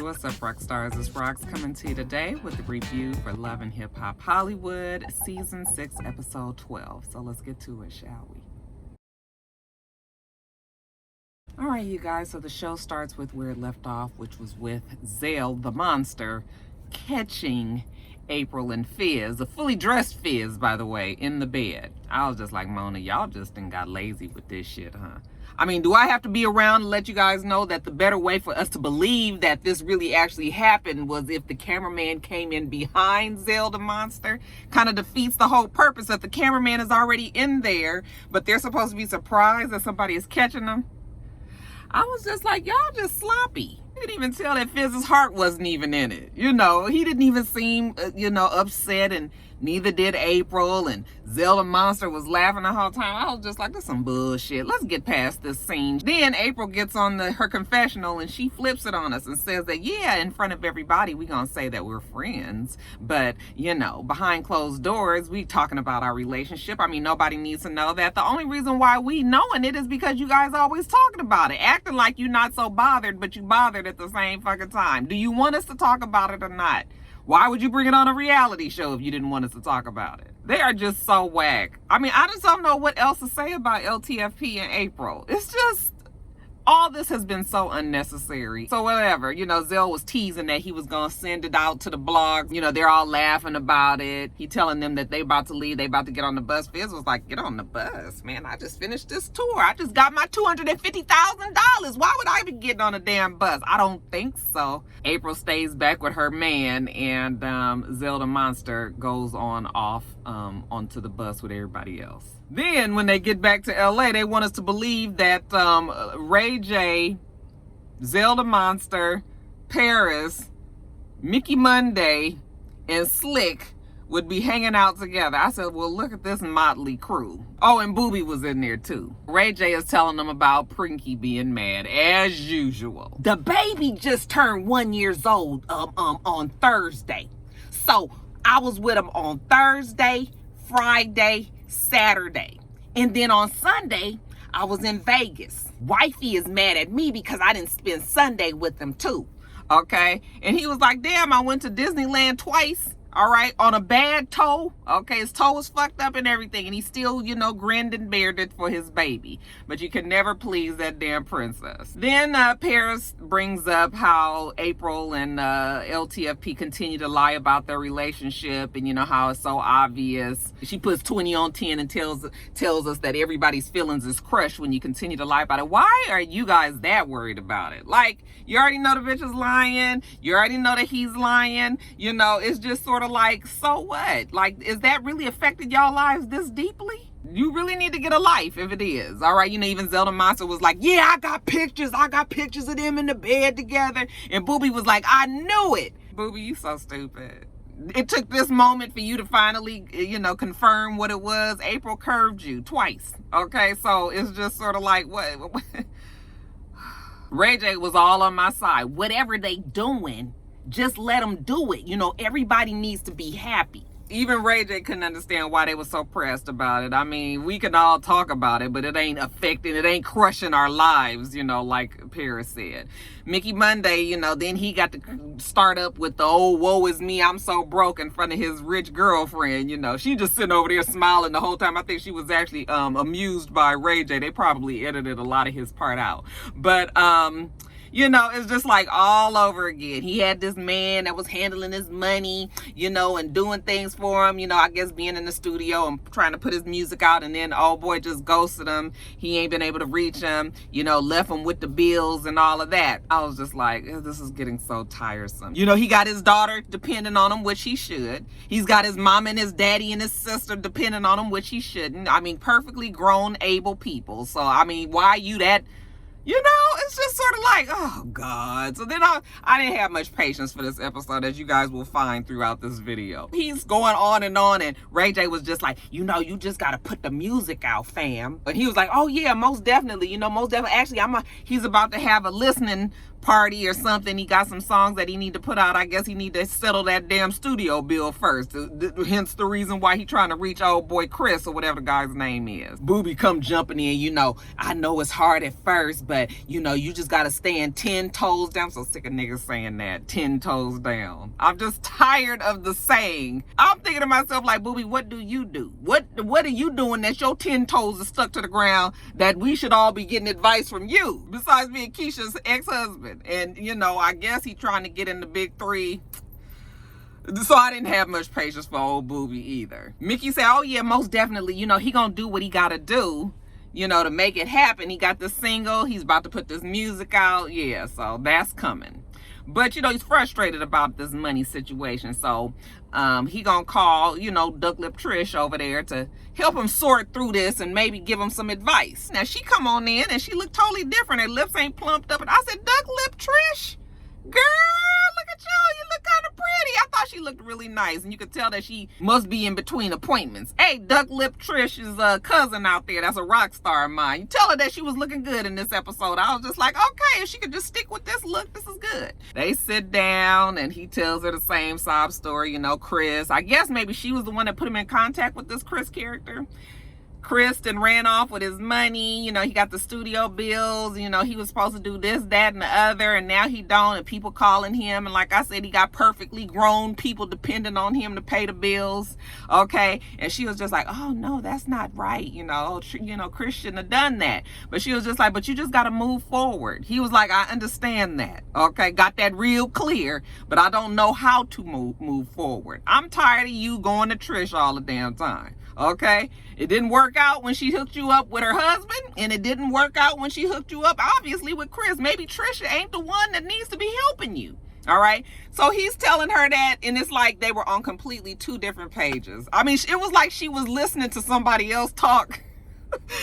what's up, rock stars? It's Rox coming to you today with a review for Love and Hip Hop Hollywood, Season 6, Episode 12. So let's get to it, shall we? All right, you guys, so the show starts with where it left off, which was with Zell, the monster, catching April and Fizz, a fully dressed Fizz, by the way, in the bed. I was just like, Mona, y'all just done got lazy with this shit, huh? I mean, do I have to be around to let you guys know that the better way for us to believe that this really actually happened was if the cameraman came in behind Zell the monster? Kind of defeats the whole purpose that the cameraman is already in there, but they're supposed to be surprised that somebody is catching them. I was just like, y'all just sloppy. You didn't even tell that Fizz's heart wasn't even in it. You know, he didn't even seem, upset, and neither did April, and Zell the monster was laughing the whole time. I was just like, this is some bullshit. Let's get past this scene. Then April gets on her confessional and she flips it on us and says that, yeah, in front of everybody, we gonna say that we're friends. But, behind closed doors, we talking about our relationship. I mean, nobody needs to know that. The only reason why we knowing it is because you guys always talking about it, acting like you're not so bothered, but you bothered at the same fucking time. Do you want us to talk about it or not? Why would you bring it on a reality show if you didn't want us to talk about it? They are just so whack. I mean, I just don't know what else to say about LTFP and April. It's just, all this has been so unnecessary. So whatever, Zell was teasing that he was gonna send it out to the blog. They're all laughing about it. He telling them that they about to leave, they about to get on the bus. Fizz was like, get on the bus, man. I just finished this tour. I just got my $250,000. Why would I be getting on a damn bus? I don't think so. April stays back with her man, and Zell the monster goes off onto the bus with everybody else. Then when they get back to LA, they want us to believe that Ray J, Zell the monster, Paris, Mickey Monday, and Slick would be hanging out together. I said, well, look at this motley crew. Oh, and Booby was in there too. Ray J is telling them about Prinky being mad as usual. The baby just turned 1 year old on Thursday. So I was with him on Thursday, Friday, Saturday. And then on Sunday, I was in Vegas. Wifey is mad at me because I didn't spend Sunday with them too. Okay? And he was like, damn, I went to Disneyland twice. All right, on a bad toe. Okay, his toe was fucked up and everything, and he still, grinned and bared it for his baby. But you can never please that damn princess. Then Paris brings up how April and LTFP continue to lie about their relationship, and how it's so obvious. She puts 20 on 10 and tells us that everybody's feelings is crushed when you continue to lie about it. Why are you guys that worried about it? Like, you already know the bitch is lying. You already know that he's lying. It's just sort of like, so what? Like, is that really affected y'all lives this deeply? You really need to get a life if it is. All right, even Zell the monster was like, yeah, I got pictures of them in the bed together. And Booby was like, I knew it. Booby, you so stupid. It took this moment for you to finally, confirm what it was. April curved you twice. Okay, so it's just sort of like, what? Ray J was all on my side. Whatever they doing, just let them do it. Everybody needs to be happy. Even Ray J couldn't understand why they were so pressed about it. I mean, we can all talk about it, but it ain't affecting, it ain't crushing our lives, like Paris said. Mickey Monday, then he got to start up with the, oh, woe is me, I'm so broke, in front of his rich girlfriend, She just sitting over there smiling the whole time. I think she was actually amused by Ray J. They probably edited a lot of his part out. But, it's just like all over again. He had this man that was handling his money, and doing things for him, I guess being in the studio and trying to put his music out, and then old boy just ghosted him. He ain't been able to reach him, left him with the bills and all of that. I was just like, this is getting so tiresome. He got his daughter depending on him, which he should. He's got his mom and his daddy and his sister depending on him, which he shouldn't. I mean, perfectly grown, able people. So, I mean, why you that... it's just sort of like, oh, God. So then I didn't have much patience for this episode, as you guys will find throughout this video. He's going on, and Ray J was just like, you just got to put the music out, fam. And he was like, oh, yeah, most definitely. Most definitely. Actually, he's about to have a listening party or something. He got some songs that he need to put out. I guess he need to settle that damn studio bill first. Hence the reason why he trying to reach old boy Chris or whatever the guy's name is. Booby come jumping in, you know, I know it's hard at first, but you know, you just gotta stand 10 toes down. I'm so sick of niggas saying that, 10 toes down. I'm just tired of the saying. I'm thinking to myself like, Booby, what do you do? What are you doing that your 10 toes are stuck to the ground that we should all be getting advice from you, besides being Keisha's ex-husband? And you know, I guess he trying to get in the big three. So I didn't have much patience for old Booby either. Mickey said, oh yeah, most definitely, you know, he gonna do what he gotta do, you know, to make it happen. He got the single, he's about to put this music out. Yeah, so that's coming. But you know, he's frustrated about this money situation. So he gonna call, you know, Duck Lip Trish over there to help him sort through this and maybe give him some advice. Now she come on in and she looked totally different. Her lips ain't plumped up. And I said, Duck Lip Trish, girl, look at you look kind of pretty. I thought she looked really nice, and you could tell that she must be in between appointments. Hey, Duck Lip Trish's cousin out there, that's a rock star of mine. You tell her that she was looking good in this episode. I was just like, okay, if she could just stick with this look, this is good. They sit down and he tells her the same sob story, you know, Chris. I guess maybe she was the one that put him in contact with this Chris character. Chris then ran off with his money. You know, he got the studio bills. You know, he was supposed to do this, that, and the other, and now he don't, and people calling him. And like I said, he got perfectly grown people depending on him to pay the bills. Okay, and she was just like, oh no, that's not right. You know, Chris shouldn't have done that. But she was just like, but you just got to move forward. He was like, I understand that. Okay, got that real clear, but I don't know how to move forward. I'm tired of you going to Trish all the damn time. Okay, it didn't work out when she hooked you up with her husband, and it didn't work out when she hooked you up, obviously, with Chris. Maybe Trisha ain't the one that needs to be helping you. All right, so he's telling her that, and it's like they were on completely two different pages. I mean, it was like she was listening to somebody else talk,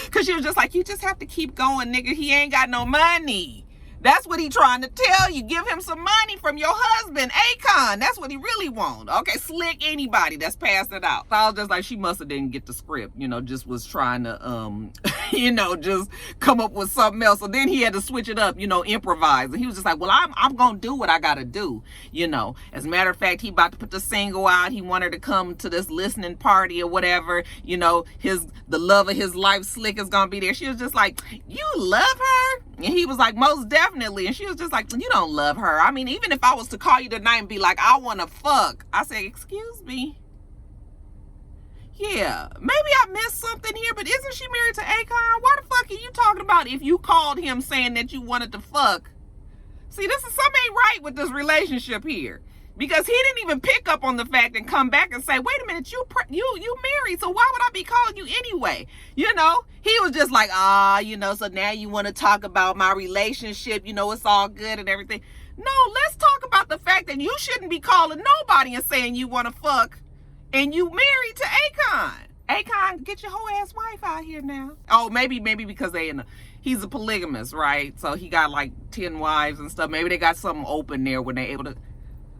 because she was just like, you just have to keep going, nigga. He ain't got no money. That's what he trying to tell you. Give him some money from your husband, Akon. That's what he really want. Okay, slick anybody that's passed it out. So I was just like, she must have didn't get the script, you know, just was trying to, you know, just come up with something else. So then he had to switch it up, you know, improvise. And he was just like, well, I'm going to do what I got to do, you know. As a matter of fact, he about to put the single out. He wanted to come to this listening party or whatever. You know, the love of his life, Slick, is going to be there. She was just like, you love her? And he was like, most definitely. And she was just like, you don't love her. I mean, even if I was to call you tonight and be like, I want to fuck. I say, excuse me. Yeah, maybe I missed something here, but isn't she married to Akon? Why the fuck are you talking about if you called him saying that you wanted to fuck? See, this is something ain't right with this relationship here. Because he didn't even pick up on the fact and come back and say, wait a minute, you married, so why would I be calling you anyway? You know, he was just like, you know, so now you want to talk about my relationship, you know, it's all good and everything. No, let's talk about the fact that you shouldn't be calling nobody and saying you want to fuck and you married to Akon. Akon, get your whole ass wife out here now. Oh, maybe because he's a polygamist, right? So he got like 10 wives and stuff. Maybe they got something open there when they're able to.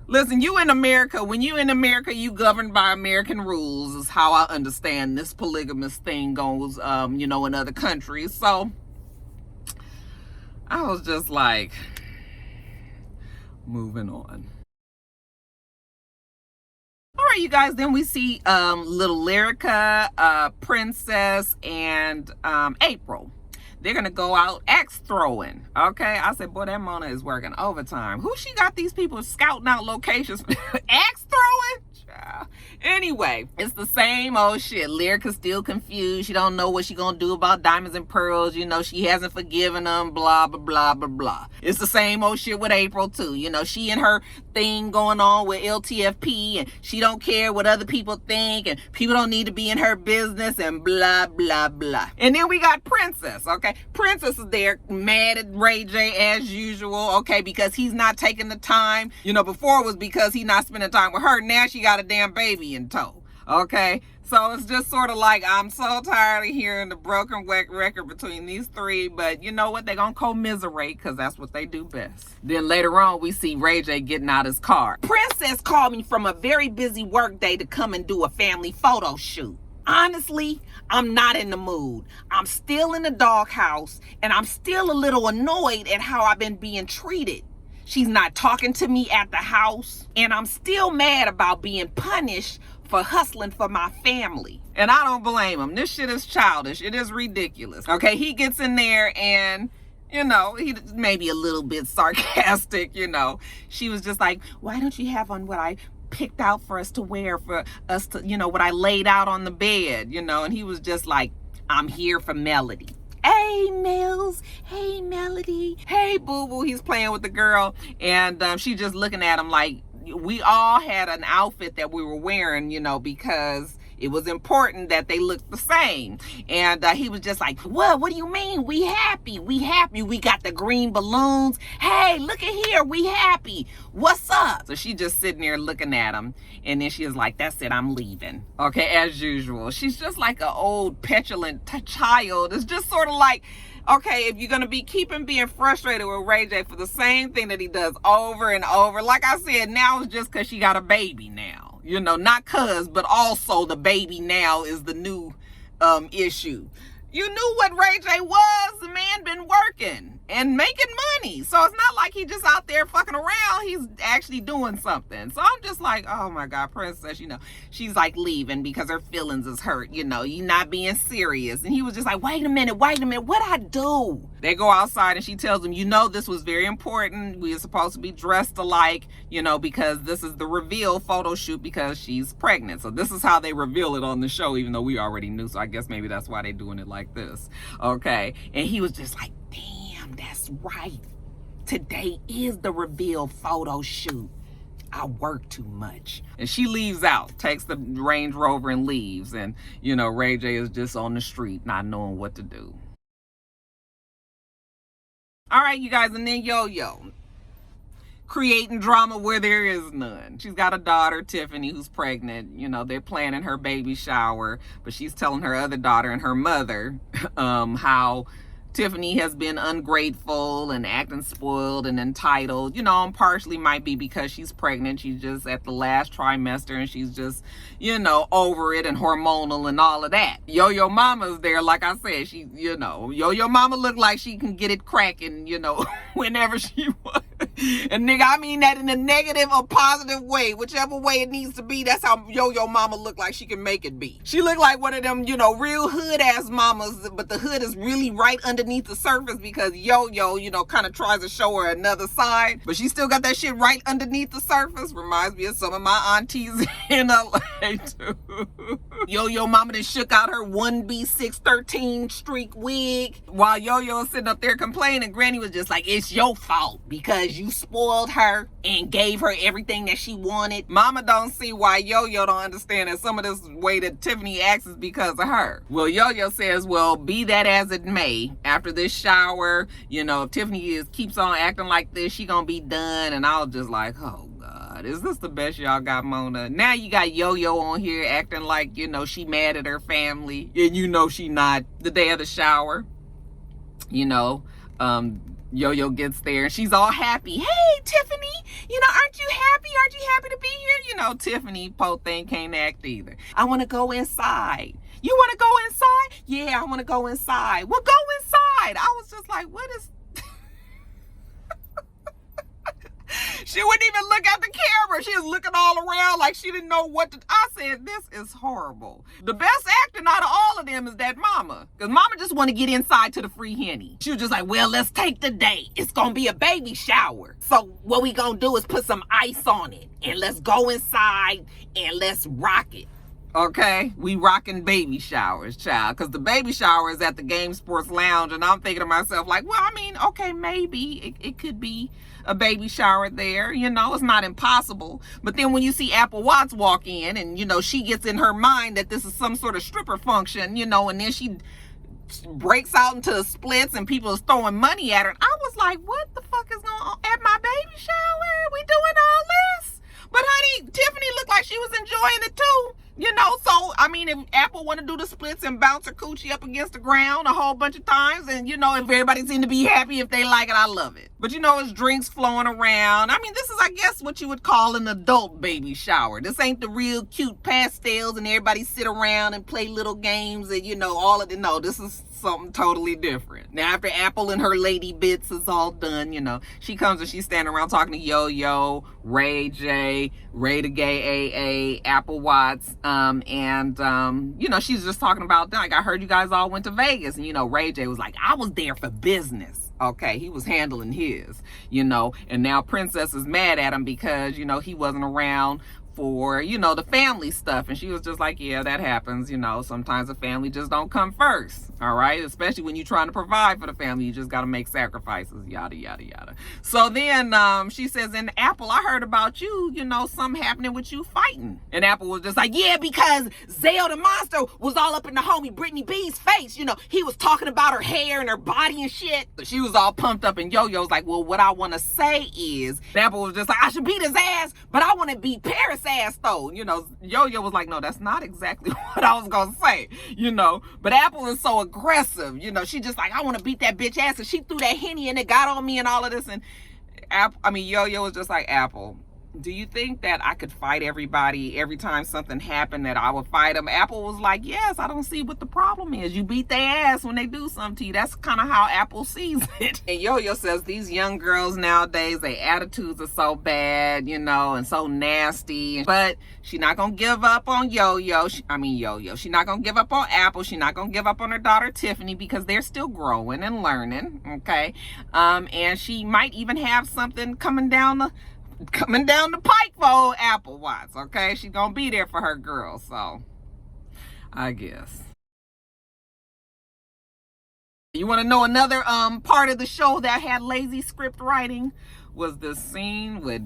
Listen, you in America, when you in America, you governed by American rules is how I understand this polygamous thing goes, you know, in other countries. So I was just like, moving on. All right, you guys, then we see little Lyrica, Princess, and April. They're going to go out axe throwing. Okay. I said, boy, that Mona is working overtime. Who she got these people scouting out locations? Axe throwing? Child. Anyway, it's the same old shit. Lyrica's still confused. She don't know what she gonna do about diamonds and pearls. You know, she hasn't forgiven them, blah, blah, blah, blah, blah. It's the same old shit with April, too. You know, she and her thing going on with LTFP, and she don't care what other people think, and people don't need to be in her business, and blah, blah, blah. And then we got Princess, okay? Princess is there mad at Ray J as usual, okay, because he's not taking the time. You know, before it was because he's not spending time with her. Now she got a damn baby in tow, okay? So it's just sort of like, I'm so tired of hearing the broken record between these three, but you know what? They're going to commiserate because that's what they do best. Then later on, we see Ray J getting out his car. Princess called me from a very busy work day to come and do a family photo shoot. Honestly, I'm not in the mood. I'm still in the doghouse, and I'm still a little annoyed at how I've been being treated. She's not talking to me at the house, and I'm still mad about being punished for hustling for my family. And I don't blame him. This shit is childish. It is ridiculous. Okay, he gets in there and, you know, he maybe a little bit sarcastic, you know. She was just like, why don't you have on what I picked out for us to wear, for us to, you know, what I laid out on the bed, you know. And he was just like, I'm here for Melody. Hey, Mills. Hey, Melody. Hey, boo-boo. He's playing with the girl. And she's just looking at him like, we all had an outfit that we were wearing, you know, because it was important that they looked the same. And he was just like, what do you mean? We happy. We happy. We got the green balloons. Hey, look at here. We happy. What's up? So she just sitting there looking at him. And then she was like, that's it. I'm leaving. Okay, as usual. She's just like an old petulant child. It's just sort of like, okay, if you're going to be being frustrated with Ray J for the same thing that he does over and over, like I said, now it's just because she got a baby now. You know, not cuz, but also the baby now is the new issue. You knew what Ray J was. The man been working and making money. So it's not like he just out there fucking around. He's actually doing something. So I'm just like, oh my God, Princess, you know, she's like leaving because her feelings is hurt. You know, you're not being serious. And he was just like, wait a minute, what'd I do? They go outside and she tells him, you know, this was very important. We are supposed to be dressed alike, you know, because this is the reveal photo shoot because she's pregnant. So this is how they reveal it on the show, even though we already knew. So I guess maybe that's why they're doing it like this. Okay. And he was just like, damn, that's right. Today is the reveal photo shoot. I work too much. And she leaves out, takes the Range Rover and leaves. And, you know, Ray J is just on the street not knowing what to do. All right, you guys, and then Yo-Yo creating drama where there is none. She's got a daughter, Tiffany, who's pregnant. You know, they're planning her baby shower, but she's telling her other daughter and her mother how Tiffany has been ungrateful and acting spoiled and entitled. You know, and partially might be because she's pregnant. She's just at the last trimester and she's just, you know, over it and hormonal and all of that. Yo-Yo Mama's there, like I said. She, you know, Yo-Yo Mama look like she can get it cracking, you know, whenever she wants. And nigga, I mean that in a negative or positive way. Whichever way it needs to be, that's how Yo-Yo Mama look like she can make it be. She look like one of them, you know, real hood-ass mamas, but the hood is really right underneath the surface because Yo-Yo, you know, kind of tries to show her another side, but she still got that shit right underneath the surface. Reminds me of some of my aunties in LA too. Yo-Yo Mama done shook out her 1B613 streak wig while Yo-Yo was sitting up there complaining. Granny was just like, it's your fault because you spoiled her and gave her everything that she wanted. Mama don't see why Yo-Yo don't understand that some of this way that Tiffany acts is because of her. Well, Yo-Yo says, well, be that as it may, after this shower, you know, if Tiffany keeps on acting like this, she gonna be done. And I was just like, oh God, is this the best y'all got, Mona? Now you got Yo-Yo on here acting like, you know, she mad at her family and you know she not. The day of the shower, you know, Yo-Yo gets there and she's all happy. Hey, Tiffany, you know, aren't you happy? Aren't you happy to be here? You know, Tiffany, po thing, can't act either. I want to go inside. You want to go inside? Yeah, I want to go inside. Well, go inside. I was just like, what is... She wouldn't even look at the camera. She was looking all around like she didn't know what to... I said, this is horrible. The best acting out of all of them is that mama. Because mama just want to get inside to the free henny. She was just like, well, let's take the date. It's going to be a baby shower. So what we going to do is put some ice on it. And let's go inside and let's rock it. Okay, we rocking baby showers, child, because the baby shower is at the Game Sports Lounge, and I'm thinking to myself, like, well, I mean, okay, maybe it could be a baby shower there, you know, it's not impossible. But then when you see Apple Watts walk in, and, you know, she gets in her mind that this is some sort of stripper function, you know, and then she breaks out into the splits, and people is throwing money at her. I was like, what the fuck is going on at my baby shower? We doing all this? But honey, Tiffany looked like she was enjoying it too. You know, so, I mean, if Apple want to do the splits and bounce her coochie up against the ground a whole bunch of times, and, you know, if everybody seem to be happy if they like it, I love it. But, you know, it's drinks flowing around. I mean, this is, I guess, what you would call an adult baby shower. This ain't the real cute pastels and everybody sit around and play little games and, you know, all of the, no, this is something totally different. Now, after Apple and her lady bits is all done, you know, she comes and she's standing around talking to Yo-Yo, Ray J, Ray the Gay AA, Apple Watts, you know, she's just talking about, like, I heard you guys all went to Vegas, and, you know, Ray J was like, I was there for business. Okay, he was handling his, you know, and now Princess is mad at him because, you know, he wasn't around for, you know, the family stuff. And she was just like, yeah, that happens. You know, sometimes the family just don't come first. All right. Especially when you're trying to provide for the family, you just got to make sacrifices, yada, yada, yada. So then she says, and Apple, I heard about you, you know, something happening with you fighting. And Apple was just like, yeah, because Zell the monster was all up in the homie Brittany B's face. You know, he was talking about her hair and her body and shit. So she was all pumped up, and Yo-Yo's like, well, what I want to say is, Apple was just like, I should beat his ass, but I want to beat Paris ass though. You know, Yo-Yo was like, no, that's not exactly what I was gonna say, you know. But Apple is so aggressive, you know, she just like, I want to beat that bitch ass, and she threw that Henny and it got on me and all of this. And Yo-Yo was just like, Apple, do you think that I could fight everybody every time something happened, that I would fight them? Apple was like, yes, I don't see what the problem is. You beat their ass when they do something to you. That's kind of how Apple sees it. And Yo-Yo says these young girls nowadays, their attitudes are so bad, you know, and so nasty. But she's not going to give up on Yo-Yo. She's not going to give up on Apple. She's not going to give up on her daughter Tiffany, because they're still growing and learning, okay? And she might even have something coming down the pike for old Apple Watts, okay? She's gonna be there for her girl, so I guess. You want to know another part of the show that had lazy script writing? Was the scene with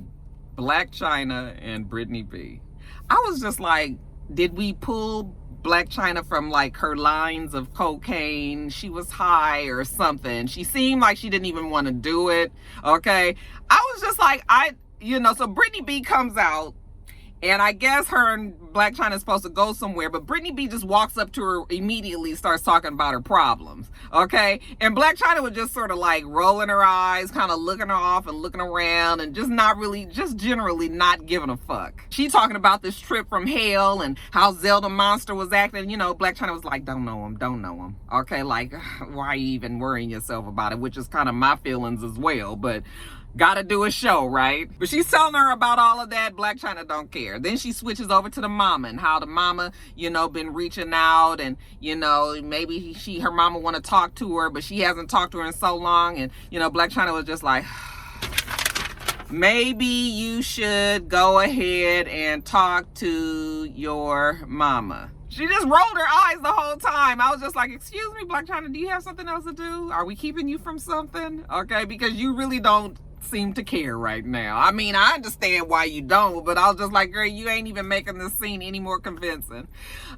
Blac Chyna and Brittany B. I was just like, did we pull Blac Chyna from like her lines of cocaine? She was high or something. She seemed like she didn't even want to do it, okay? I was just like, so Brittany B comes out, and I guess her and Blac Chyna is supposed to go somewhere, but Brittany B just walks up to her immediately, starts talking about her problems, okay? And Blac Chyna was just sort of like rolling her eyes, kind of looking her off and looking around, and just generally not giving a fuck. She talking about this trip from hell and how Zell the monster was acting. You know, Blac Chyna was like, don't know him, okay? Like, why are you even worrying yourself about it? Which is kind of my feelings as well, but gotta do a show, right? But she's telling her about all of that. Blac Chyna don't care. Then she switches over to the mama, and how the mama, you know, been reaching out, and, you know, maybe her mama want to talk to her, but she hasn't talked to her in so long. And, you know, Blac Chyna was just like, maybe you should go ahead and talk to your mama. She just rolled her eyes the whole time. I was just like, excuse me, Blac Chyna, do you have something else to do? Are we keeping you from something? Okay, because you really don't seem to care right now. I mean, I understand why you don't, but I was just like, girl, you ain't even making this scene any more convincing.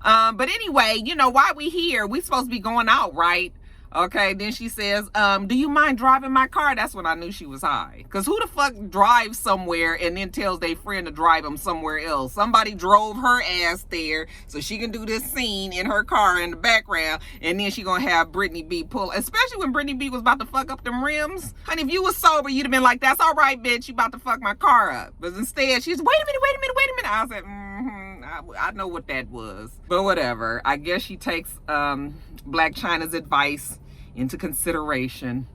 But anyway, you know, why we here? We supposed to be going out, right? Okay, then she says, do you mind driving my car? That's when I knew she was high. Because who the fuck drives somewhere and then tells their friend to drive them somewhere else? Somebody drove her ass there so she can do this scene in her car in the background, and then she gonna have Brittany B pull, especially when Brittany B was about to fuck up them rims. Honey, if you was sober, you'd have been like, that's all right, bitch, you about to fuck my car up. But instead, she's, wait a minute. I said, I know what that was. But whatever. I guess she takes Blac Chyna's advice into consideration,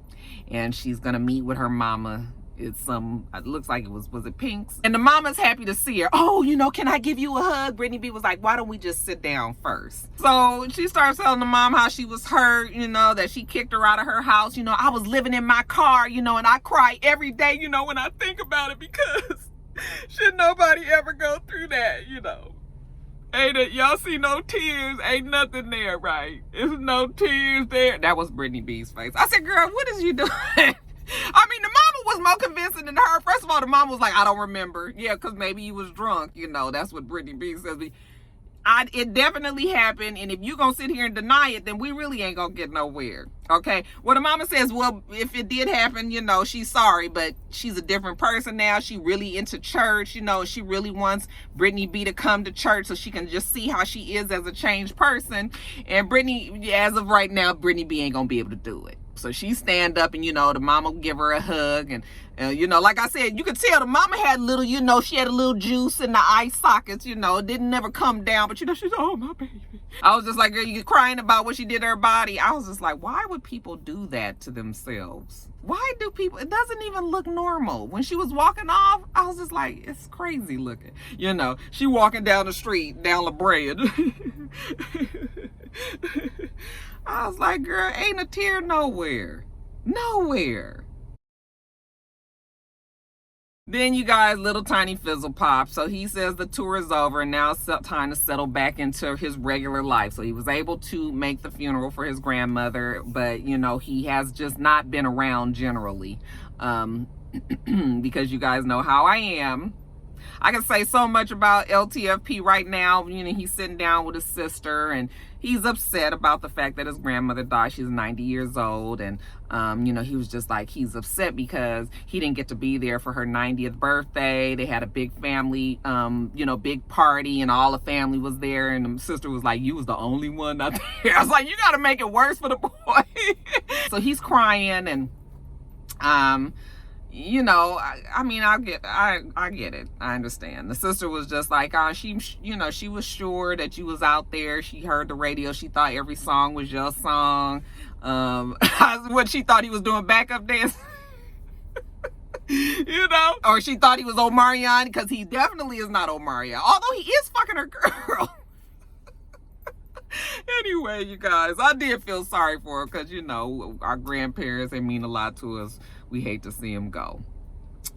and she's gonna meet with her mama. It looks like it was it Pink's? And the mama's happy to see her. Oh, you know, can I give you a hug? Brittany B was like, why don't we just sit down first? So she starts telling the mom how she was hurt, you know, that she kicked her out of her house. You know, I was living in my car, you know, and I cry every day, you know, when I think about it, because should nobody ever go through that, you know? Ain't it? Y'all see no tears? Ain't nothing there, right? There's no tears there. That was Brittany B's face. I said, girl, what is you doing? I mean, the mama was more convincing than her. First of all, the mama was like, I don't remember. Yeah, because maybe you was drunk. You know, that's what Brittany B says. It definitely happened, and if you gonna sit here and deny it, then we really ain't gonna get nowhere. Okay, well, the mama says, well, if it did happen, you know, she's sorry, but she's a different person now. She really into church, you know. She really wants Brittany B to come to church so she can just see how she is as a changed person. And Brittany, as of right now, Brittany B ain't gonna be able to do it. So she stand up, and you know, the mama give her a hug, and you know, like I said, you could tell the mama had little, you know, she had a little juice in the eye sockets, you know. It didn't never come down, but you know, she's, oh, my baby. I was just like, girl, you crying about what she did to her body. I was just like, why would people do that to themselves? Why do people? It doesn't even look normal. When she was walking off, I was just like, it's crazy looking. You know, she walking down the street, down La Brea. I was like, girl, ain't a tear nowhere. Nowhere. Then you guys, little tiny Fizzle pop. So he says the tour is over and now it's time to settle back into his regular life. So he was able to make the funeral for his grandmother, but you know, he has just not been around generally. Because you guys know how I am. I can say so much about LTFP right now. You know, he's sitting down with his sister and he's upset about the fact that his grandmother died. She's 90 years old. And, you know, he was just like, he's upset because he didn't get to be there for her 90th birthday. They had a big family, you know, big party, and all the family was there. And the sister was like, you was the only one out there. I was like, you got to make it worse for the boy. So he's crying, and, you know, I mean, I get it. I understand. The sister was just like, she, you know, she was sure that you was out there. She heard the radio. She thought every song was your song. What, she thought he was doing backup dance? You know? Or she thought he was Omarion, because he definitely is not Omarion. Although he is fucking her girl. Anyway, you guys, I did feel sorry for her because, you know, our grandparents, they mean a lot to us. We hate to see him go.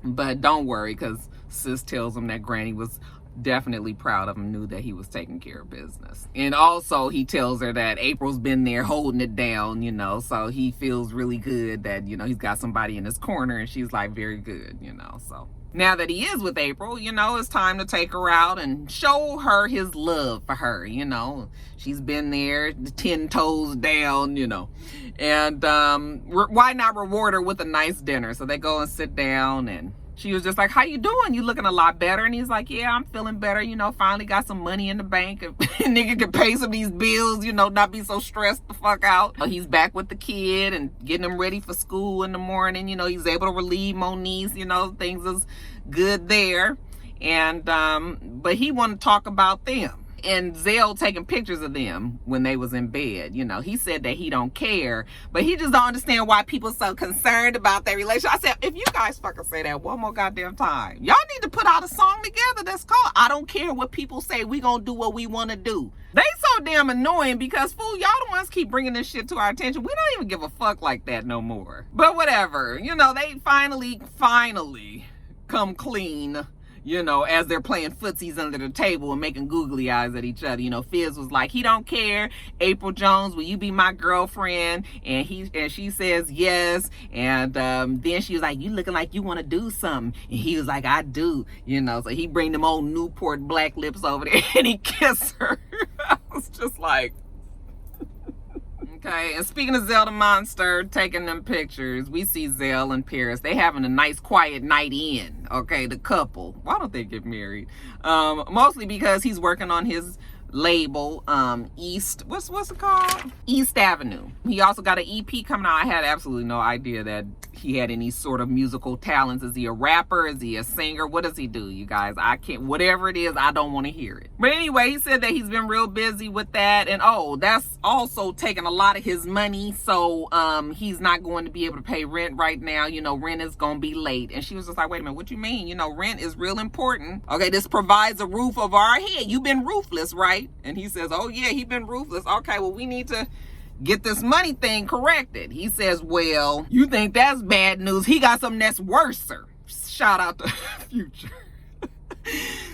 But don't worry, because sis tells him that Granny was definitely proud of him, knew that he was taking care of business. And also he tells her that April's been there holding it down, you know, so he feels really good that, you know, he's got somebody in his corner, and she's like, very good, you know. So now that he is with April, you know, it's time to take her out and show her his love for her, you know. She's been there 10 toes down, you know. And why not reward her with a nice dinner? So they go and sit down, and she was just like, how you doing? You looking a lot better. And he's like, yeah, I'm feeling better. You know, finally got some money in the bank. Nigga can pay some of these bills, you know, not be so stressed the fuck out. He's back with the kid and getting him ready for school in the morning. You know, he's able to relieve Moniece, you know, things is good there. And, but he wanted to talk about them. And Zell taking pictures of them when they was in bed. You know, he said that he don't care, but he just don't understand why people so concerned about their relationship. I said, if you guys fucking say that one more goddamn time, y'all need to put out a song together that's called I Don't Care What People Say, We Gonna Do What We Want to Do. They so damn annoying because, fool, y'all the ones keep bringing this shit to our attention. We don't even give a fuck like that no more. But whatever, you know, they finally come clean, you know, as they're playing footsies under the table and making googly eyes at each other. You know, Fizz was like, he don't care. April Jones, will you be my girlfriend? And she says yes. And then she was like, you looking like you want to do something. And he was like, I do. You know, so he bring them old Newport black lips over there and he kissed her. I was just like, okay. And speaking of Zell the Monster taking them pictures, we see Zell and Paris. They having a nice quiet night in. Okay, the couple. Why don't they get married? Mostly because he's working on his label, East, what's it called? East Avenue. He also got an EP coming out. I had absolutely no idea that he had any sort of musical talents. Is he a rapper? Is he a singer? What does he do, you guys? I can't, whatever it is, I don't want to hear it. But anyway, he said that he's been real busy with that, and oh, that's also taking a lot of his money, so he's not going to be able to pay rent right now. You know, rent is gonna be late. And she was just like, wait a minute, what you mean? You know, rent is real important. Okay, this provides a roof over our head. You've been roofless, right? And he says, oh yeah, he been roofless. Okay, well, we need to get this money thing corrected. He says, well, you think that's bad news? He got something that's worser. Shout out to Future.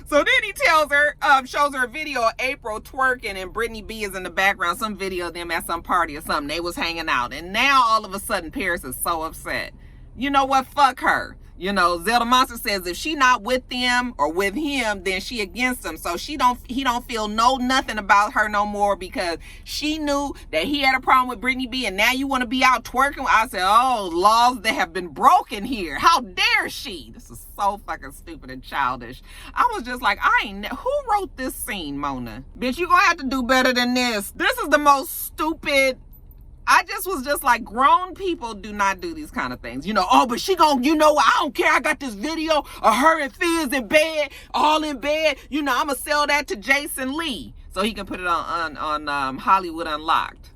So then he tells her, shows her a video of April twerking and Brittany B is in the background, some video of them at some party or something. They was hanging out. And now all of a sudden Paris is so upset. You know what? Fuck her. You know, Zell the Monster says if she not with them or with him, then she against him. So he don't feel nothing about her no more because she knew that he had a problem with Brittany B, and now you want to be out twerking. I said, oh, laws that have been broken here. How dare she? This is so fucking stupid and childish. I was just like, who wrote this scene, Mona? Bitch, you gonna have to do better than this. This is the most stupid. I just was just like, grown people do not do these kind of things. You know, oh, but she gon', you know, I don't care. I got this video of her and Fizz in bed, all in bed. You know, I'm going to sell that to Jason Lee so he can put it on Hollywood Unlocked.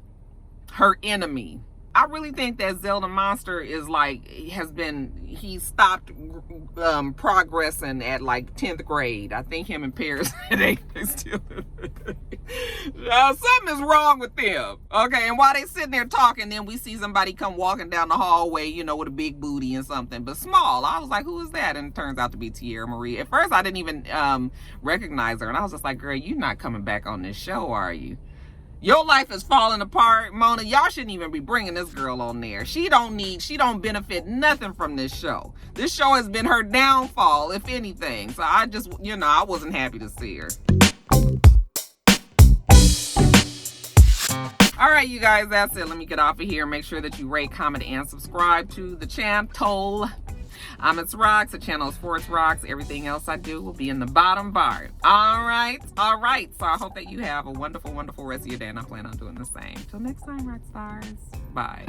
Her enemy. I really think that Zell the Monster is like, he stopped progressing at like 10th grade. I think him and Paris, they still, something is wrong with them. Okay, and while they sitting there talking, then we see somebody come walking down the hallway, you know, with a big booty and something, but small. I was like, who is that? And it turns out to be Teairra Marie. At first, I didn't even recognize her, and I was just like, girl, you're not coming back on this show, are you? Your life is falling apart, Mona. Y'all shouldn't even be bringing this girl on there. She don't benefit nothing from this show. This show has been her downfall, if anything. So I just, you know, I wasn't happy to see her. All right, you guys, that's it. Let me get off of here. Make sure that you rate, comment, and subscribe to the channel. I'm itsrox. The channel is for itsrox. Everything else I do will be in the bottom bar. All right. So I hope that you have a wonderful, wonderful rest of your day, and I plan on doing the same. Till next time, rock stars. Bye.